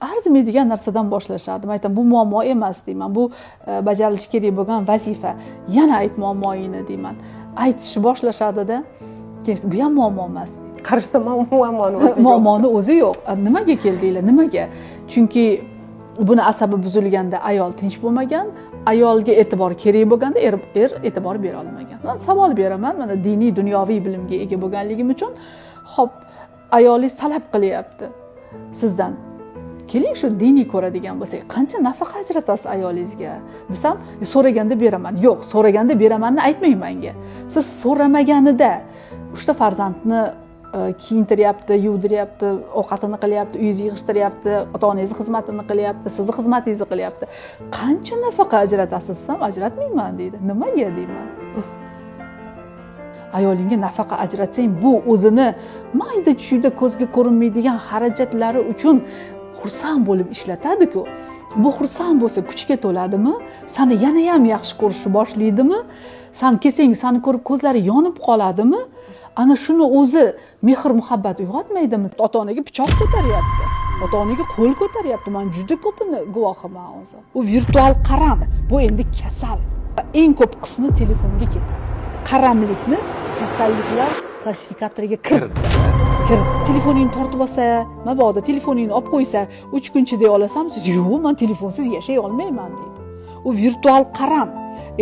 arzimaydigan narsadan boshlashadi. Men aytaman, bu muammo emas deyman. Bu bajarilishi kerak bo'lgan vazifa. Yana ayt muammoingni deyman. Aytishni boshlashadi-da. Bu ham muammo emas. Qarashsa muammoni o'zi yo'q. Muammoni o'zi yo'q. Nimaga keldinglar? Nimaga? Chunki buni asabi buzilganda ayol tinch bo'lmagan, ayolga e'tibor kerak bo'lganda er e'tibor bera olmagan. Men savol beraman, mana diniy, dunyoviy bilimga ega bo'lganligim uchun, xo'p, ayolingiz talab qilyapti sizdan. Keling shu diniy ko'radigan bo'lsak, qancha nafaqa ajratasiz ayolingizga? Desam, so'raganda beraman. Yo'q, so'raganda beramanni aytmang menga. Siz so'ramaganida 3 ta farzandni kiyintiryapti, yuvdiryapti, ovqatini qilyapti, uyingizni yig'ishtiryapti, ota-onangizni xizmatini qilyapti, sizni xizmatingizni qilyapti. Qancha nafaqa ajratasiz desam, ajratmayman deydi. Nimaga deyman? Ayolingga nafaqa ajratsang, bu o'zini mayda-chuyda ko'zga ko'rinmaydigan xarajatlari uchun xursand bo'lib ishlatadi-ku. Bu xursand bo'lsa kuchga to'ladimi? Seni yana ham yaxshi ko'rishni boshlaydimi? Sen kelsang, seni ko'rib ko'zlari yonib qoladimi? Ana shuni o'zi mehr muhabbat uyg'otmaydimi? Ota-onaga pichoq ko'taryapti. Ota-onaga qo'l ko'taryapti. Men juda ko'pini guvohiman o'zi. U virtual qaram. Bu endi kasal. Eng ko'p qismi telefonga ketadi. Qaramlikni kasalliklar klassifikatoriga kiritdi. Telefoningni tortib olsa, mabodo telefoningni olib qo'ysa, 3 kun chiday olasan, siz yo'q, men telefonsiz yashay olmayman deydi. U virtual qaram.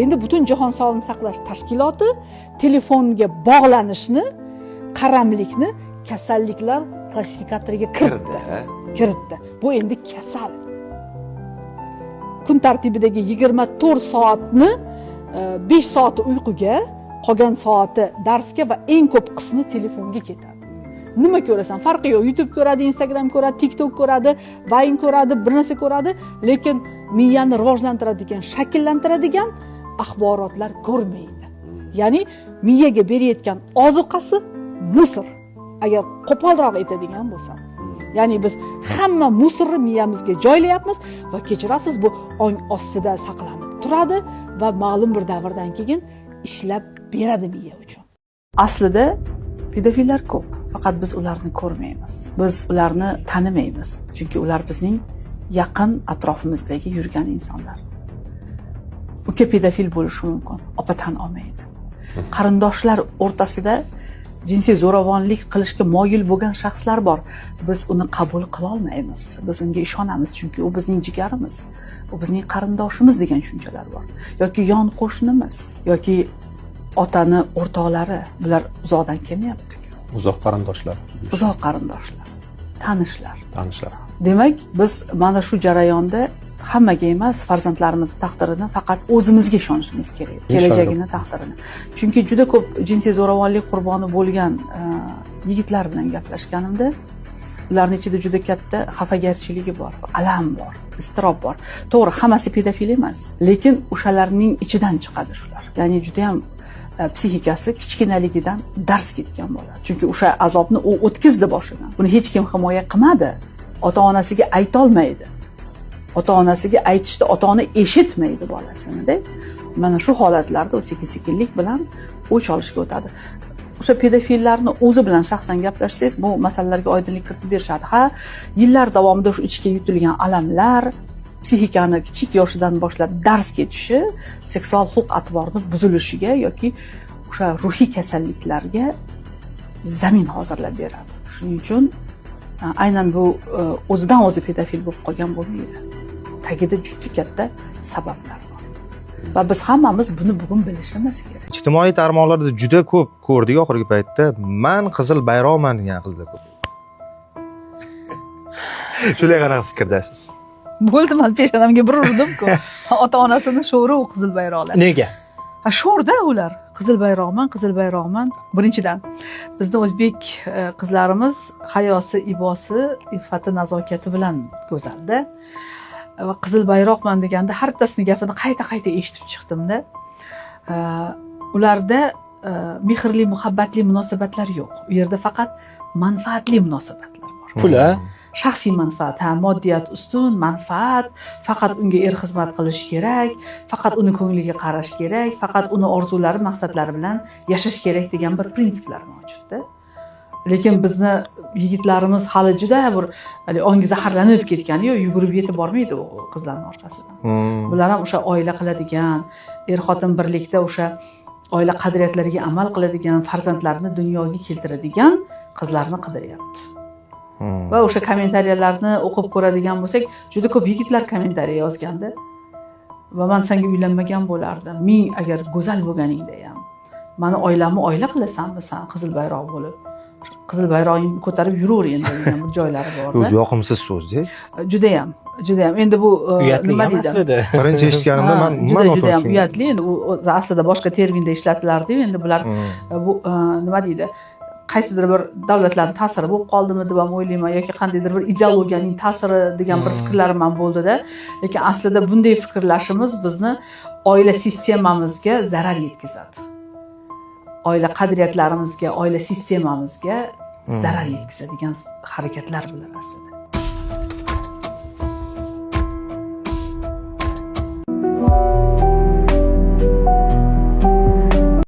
Endi butun jahon sog'liqni saqlash tashkiloti telefonga bog'lanishni, qaramlikni kasalliklar klassifikatoriga kiritdi. Bu endi kasal. Kun tartibidagi 24 soatni 5 soati uyquga, qolgan soati darsga va eng ko'p qismi telefonga ketadi. Nima ko'rasan? Farqi yo'q. YouTube ko'radi, Instagram ko'radi, TikTok ko'radi, Vine ko'radi, bir narsa ko'radi, lekin miyani rivojlantiradigan, shakllantiradigan axborotlar ko'rmaydi. Ya'ni miyaga berayotgan ozuqasi musor. Agar qo'polroq aytadigan bo'lsam. Ya'ni biz hamma musorni miyamizga joylayapmiz va kechirasiz, bu ong ostida saqlanib turadi va ma'lum bir davrdan keyin ishlab beradi miya uchun. Aslida pedofillar ko'p, faqat biz ularni ko'rmaymiz. Biz ularni tanimaymiz, chunki ular bizning yaqin atrofimizdagi yurgan insonlar. Uka pedofil bo'lishi mumkin, opa tan olmaydi. Qarindoshlar o'rtasida jinsiy zo'ravonlik qilishga moyil bo'lgan shaxslar bor. Biz uni qabul qila olmaymiz. Biz unga ishonamiz, chunki u bizning jigarimiz, u bizning qarindoshimiz degan tushunchalar bor. Yoki yon qo'shnimiz, yoki otani o'rtoqlari, bular uzoqdan kelmayapti. Uzoq qarindoshlar. Uzoq qarindoshlar, tanishlar. Demak, biz mana shu jarayonda hammaga emas, farzandlarimiz taqdirini faqat o'zimizga ishonishimiz kerak, kelajagini taqdirini. Chunki juda ko'p jinsiy zo'ravonlik qurboni bo'lgan yigitlar bilan gaplashganimda, ularning ichida juda katta xafagarchiligi bor, alam bor, iztirob bor. To'g'ri, hammasi pedofil emas, lekin o'shalarning ichidan chiqadi shular. Ya'ni juda ham psixikasi kichkinaligidan dars ketgan bo'ladi. Chunki o'sha azobni u o'tkazdi boshidan. Buni hech kim himoya qilmadi. Ota-onasiga ayta olmaydi. Ota-onasiga aytishda ota-ona eshitmaydi bolasini-da. Mana shu holatlarda u sekin-sekinlik bilan o'ch olishga o'tadi. O'sha pedofillarni o'zi bilan shaxsan gaplashsangiz, bu masalalarga oydinlik kiritib berishadi. Ha, yillar davomida shu ichga yutilgan alamlar, psixikani kichik yoshidan boshlab dars ketishi, seksual xulq-atvorni buzilishiga yoki o'sha ruhiy kasalliklarga zamin hozirlab beradi. Shuning uchun aynan bu o'zidan o'zi pedofil bo'lib qolgan bo'lmaydi. Tagida juda katta sabablar bor. Va biz hammamiz buni bugun bilishimiz kerak. Ijtimoiy tarmoqlarda juda ko'p ko'rdik oxirgi paytda. Men qizil bayroqman degan qizlar ko'p. Shular qanaqa fikrdasiz? Bo'ldi, men peshonamga bir urdim-ku. Ota-onasini sho'ri u qizil bayroqlar. Nega? Sho'rda ular. Qizil bayroqman. Birinchidan, bizda o'zbek qizlarimiz hayosi, ibosi, iffati, nazokati bilan go'zalda. Va qizil bayroqman deganda har bittasini gapini qayta eshitib chiqdim-da. Ularda mehrli, muhabbatli munosabatlar yo'q. U yerda faqat manfaatli munosabatlar bor. Pula, shaxsiy manfaat, moddiyat ustun, manfaat, faqat unga xizmat qilish kerak, faqat uni ko'ngliga qarash kerak, faqat uni orzulari, maqsadlari bilan yashash kerak degan bir prinsiplar mavjudda. lekin bizni yigitlarimiz hali juda bir ongi zaharlanib ketgan-yu, yugurib yetib bormaydi u qizlarning orqasidan. Bular ham o'sha oila qiladigan, er-xotin birlikda o'sha oila qadriyatlariga amal qiladigan, farzandlarini dunyoga keltiradigan qizlarni qidiryapti. Va o'sha kommentariyalarni o'qib ko'radigan bo'lsak, juda ko'p yigitlar kommentariya yozganda va men senga uylanmagan bo'lardim. Men agar go'zal bo'lganingda ham, meni oilamni oila qilasanmi sen qizil bayroq bo'lib? Qizil bayrog'ingni ko'tarib yuraver endi degan bir joylari bor. O'zi yoqimsiz so'z-da. Juda ham. Endi bu nima deydi? Birinchi eshitganimda men umuman juda ham noto'g'ri uyatli. Endi u aslida boshqa terminda ishlatilardi. Endi bular bu nima deydi? Qaysidir bir davlatlarning ta'siri bo'lib qoldimi deb ham o'ylayman yoki qandaydir bir ideologiyaning ta'siri degan bir fikrlarim ham bo'ldi-da. Lekin aslida bunday fikrlashimiz bizni oila sistemamizga zarar yetkazadi. Oila qadriyatlarimizga, oila sistemamizga zarar yetkazadigan harakatlar bular aslida.